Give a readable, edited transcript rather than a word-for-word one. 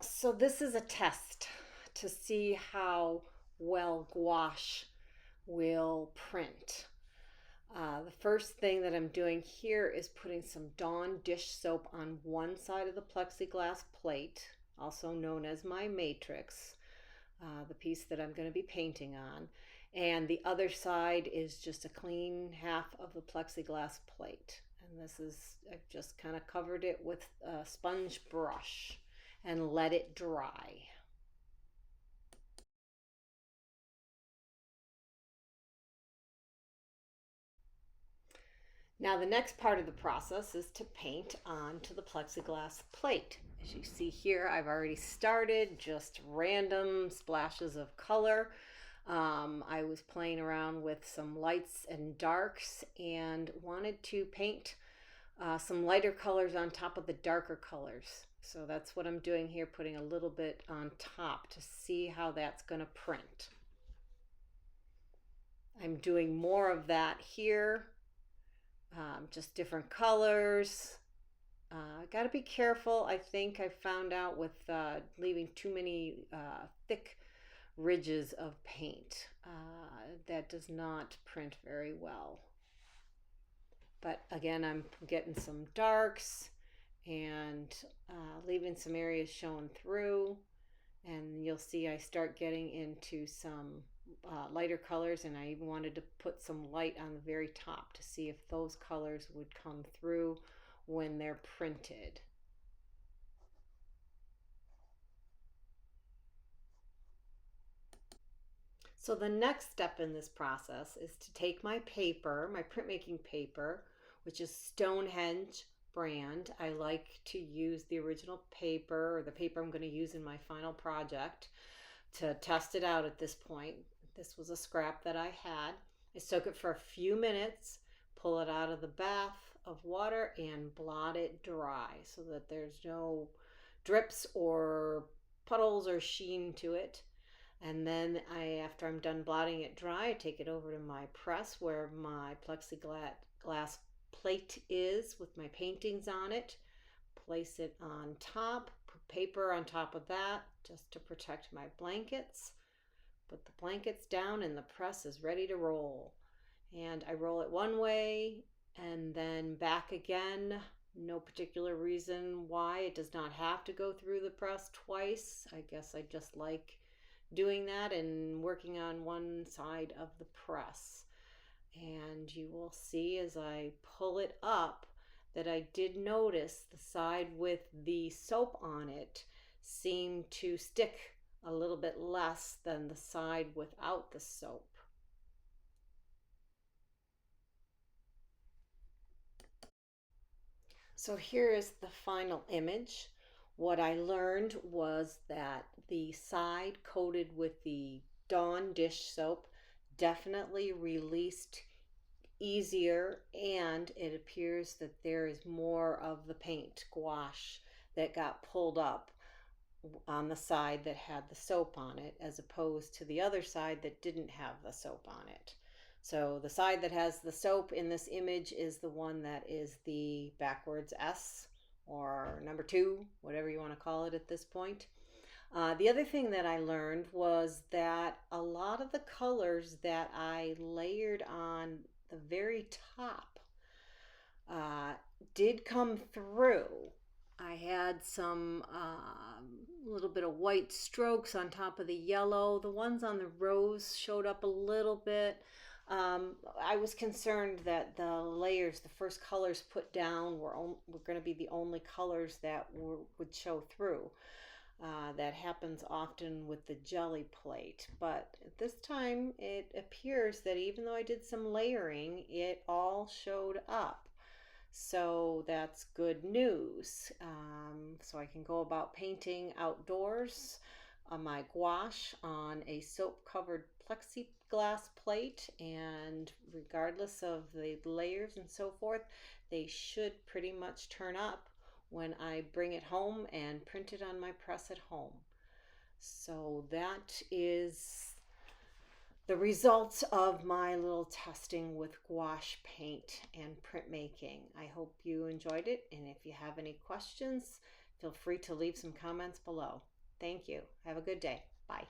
So this is a test to see how well gouache will print. The first thing that I'm doing here is putting some Dawn dish soap on one side of the plexiglass plate, also known as my matrix, the piece that I'm going to be painting on. And the other side is just a clean half of the plexiglass plate. And this is, I've just kind of covered it with a sponge brush and let it dry. Now the next part of the process is to paint onto the plexiglass plate. As you see here, I've already started just random splashes of color. I was playing around with some lights and darks and wanted to paint some lighter colors on top of the darker colors. So that's what I'm doing here, putting a little bit on top to see how that's going to print. I'm doing more of that here, just different colors. Got to be careful. I think I found out with leaving too many thick ridges of paint. That does not print very well. But again, I'm getting some darks and leaving some areas showing through. And you'll see I start getting into some lighter colors, and I even wanted to put some light on the very top to see if those colors would come through when they're printed. So the next step in this process is to take my paper, my printmaking paper, which is Stonehenge brand. I like to use the original paper, or the paper I'm going to use in my final project, to test it out at this point. This was a scrap that I had. I soak it for a few minutes, pull it out of the bath of water, and blot it dry so that there's no drips or puddles or sheen to it. And then after I'm done blotting it dry, I take it over to my press where my plexiglass plate is with my paintings on it. Place it on top, put paper on top of that just to protect my blankets. Put the blankets down and the press is ready to roll. And I roll it one way and then back again. No particular reason why. It does not have to go through the press twice. I guess I just like doing that and working on one side of the press. And you will see as I pull it up that I did notice the side with the soap on it seemed to stick a little bit less than the side without the soap. So here is the final image. What I learned was that the side coated with the Dawn dish soap definitely released easier, and it appears that there is more of the paint gouache that got pulled up on the side that had the soap on it as opposed to the other side that didn't have the soap on it. So the side that has the soap in this image is the one that is the backwards S, or number 2, whatever you want to call it at this point. The other thing that I learned was that a lot of the colors that I layered on the very top uh, did come through. I had some little bit of white strokes on top of the yellow. The ones on the rose showed up a little bit. I was concerned that the layers, the first colors put down, were going to be the only colors that would show through. That happens often with the jelly plate, but this time it appears that even though I did some layering, it all showed up. So that's good news. So I can go about painting outdoors my gouache on a soap covered plexiglass plate, and regardless of the layers and so forth, they should pretty much turn up when I bring it home and print it on my press at home. So that is the results of my little testing with gouache paint and printmaking. I hope you enjoyed it, and if you have any questions, Feel free to leave some comments below. Thank you. Have a good day. Bye.